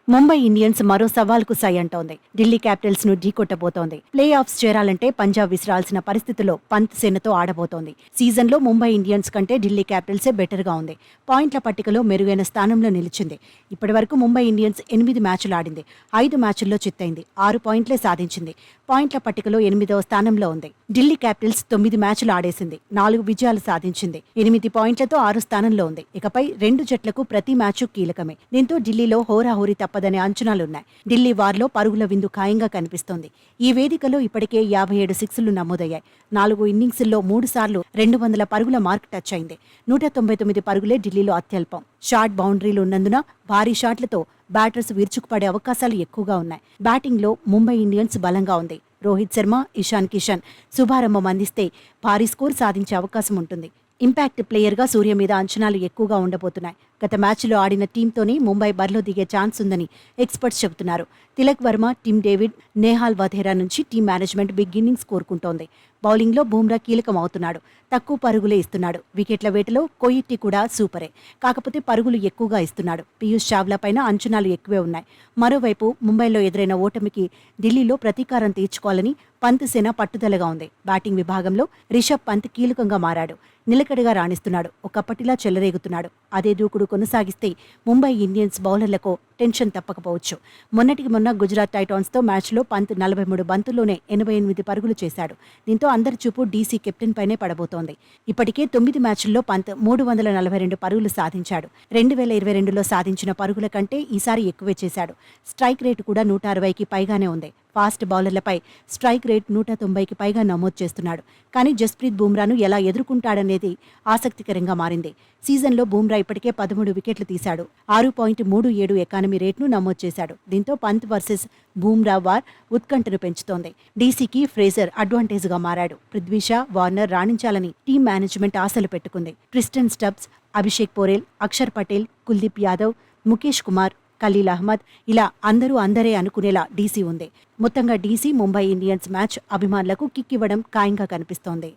Mumbai Indians మరో సవాల్కు సై అంటోంది. Delhi Capitals ను ఢీకొట్టబోతోంది. ప్లే ఆఫ్స్ చేరాలంటే పంజాబ్ విసిరాల్సిన పరిస్థితిలో పంత్ సేనతో ఆడబోతోంది. సీజన్లో ముంబై ఇండియన్స్ కంటే ఢిల్లీ క్యాపిటల్సే బెటర్గా ఉంది. పాయింట్ల పట్టికలో మెరుగైన స్థానంలో నిలిచింది. ఇప్పటివరకు ముంబై ఇండియన్స్ 8 మ్యాచ్లు ఆడింది. 5 మ్యాచ్ల్లో చిత్తైంది. 6 పాయింట్లే సాధించింది. పాయింట్ల పట్టికలో 8వ స్థానంలో ఉంది. ఢిల్లీ క్యాపిటల్స్ 9 మ్యాచ్లు ఆడేసింది. 4 విజయాలు సాధించింది. 8 పాయింట్లతో 6 స్థానంలో ఉంది. ఇకపై 2 జట్లకు ప్రతి మ్యాచ్ కీలకమే. దీంతో ఢిల్లీలో హోరాహోరీ తప్పదనే అంచనాలున్నాయి. ఢిల్లీ వార్లో పరుగుల విందు ఖాయంగా కనిపిస్తోంది. ఈ వేదికలో ఇప్పటికే 57 సిక్స్లు నమోదయ్యాయి. 4 ఇన్నింగ్స్ల్లో 3 సార్లు 200 పరుగుల మార్క్ టచ్ అయింది. 199 పరుగులే ఢిల్లీలో అత్యల్పం. షార్ట్ బౌండరీలు ఉన్నందున భారీ షాట్లతో బ్యాటర్స్ విరుచుకుపడే అవకాశాలు ఎక్కువగా ఉన్నాయి. బ్యాటింగ్లో ముంబై ఇండియన్స్ బలంగా ఉంది. రోహిత్ శర్మ, ఇషాన్ కిషన్ శుభారంభం అందిస్తే భారీ స్కోర్ సాధించే అవకాశం ఉంటుంది. ఇంపాక్ట్ ప్లేయర్గా సూర్య మీద అంచనాలు ఎక్కువగా ఉండబోతున్నాయి. గత మ్యాచ్లో ఆడిన టీంతోనే ముంబై బరిలో దిగే ఛాన్స్ ఉందని ఎక్స్పర్ట్స్ చెబుతున్నారు. తిలక్ వర్మ, టిమ్ డేవిడ్, నేహాల్ వధేరా నుంచి టీం మేనేజ్మెంట్ బిగ్ ఇన్నింగ్స్ కోరుకుంటోంది. బౌలింగ్లో బూమ్రా కీలకం అవుతున్నాడు. తక్కువ పరుగులే ఇస్తున్నాడు. వికెట్ల వేటలో కొయిట్టి కూడా సూపరే. కాకపోతే పరుగులు ఎక్కువగా ఇస్తున్నాడు. పీయూష్ చావ్లా పైన అంచనాలు ఎక్కువే ఉన్నాయి. మరోవైపు ముంబైలో ఎదురైన ఓటమికి ఢిల్లీలో ప్రతీకారం తీర్చుకోవాలని పంత్ సేన పట్టుదలగా ఉంది. బ్యాటింగ్ విభాగంలో రిషబ్ పంత్ కీలకంగా మారాడు. నిలకడగా రాణిస్తున్నాడు. ఒకప్పటిలా చెలరేగుతున్నాడు. అదే దూకుడు కొనసాగిస్తే ముంబై ఇండియన్స్ బౌలర్లకు టెన్షన్ తప్పకపోవచ్చు. మొన్నటికి మొన్న గుజరాత్ టైటాన్స్తో మ్యాచ్లో పంత్ 43 బంతుల్లోనే 88 పరుగులు చేశాడు. దీంతో అందరి చూపు డీసీ కెప్టెన్ పైనే పడబోతోంది. ఇప్పటికే 9 మ్యాచ్ల్లో పంత్ 342 పరుగులు సాధించాడు. 2022లో సాధించిన పరుగుల కంటే ఈసారి ఎక్కువే చేశాడు. స్ట్రైక్ రేటు కూడా 160కి పైగానే ఉంది. ఫాస్ట్ బౌలర్లపై స్ట్రైక్ రేట్ 190కి పైగా నమోదు చేస్తున్నాడు. కానీ జస్ప్రీత్ బూమ్రాను ఎలా ఎదుర్కొంటాడనేది ఆసక్తికరంగా మారింది. సీజన్లో బూమ్రా ఇప్పటికే 13 వికెట్లు తీశాడు. 6.37 ఎకానమీ రేట్ను నమోదు చేశాడు. దీంతో పంత్ వర్సెస్ బూమ్రా వార్ ఉత్కంఠను పెంచుతోంది. డీసీకి ఫ్రేజర్ అడ్వాంటేజ్గా మారాడు. పృథ్వీ షా, వార్నర్ రాణించాలని టీం మేనేజ్మెంట్ ఆశలు పెట్టుకుంది. క్రిస్టన్ స్టబ్స్, అభిషేక్ పోరెల్, అక్షర్ పటేల్, కుల్దీప్ యాదవ్, ముఖేష్ కుమార్, ఖలీల్ అహ్మద్ ఇలా అందరే అనుకునేలా డీసీ ఉంది. మొత్తంగా డీసీ ముంబై ఇండియన్స్ మ్యాచ్ అభిమానులకు కిక్ ఇవ్వడం ఖాయంగా కనిపిస్తోంది.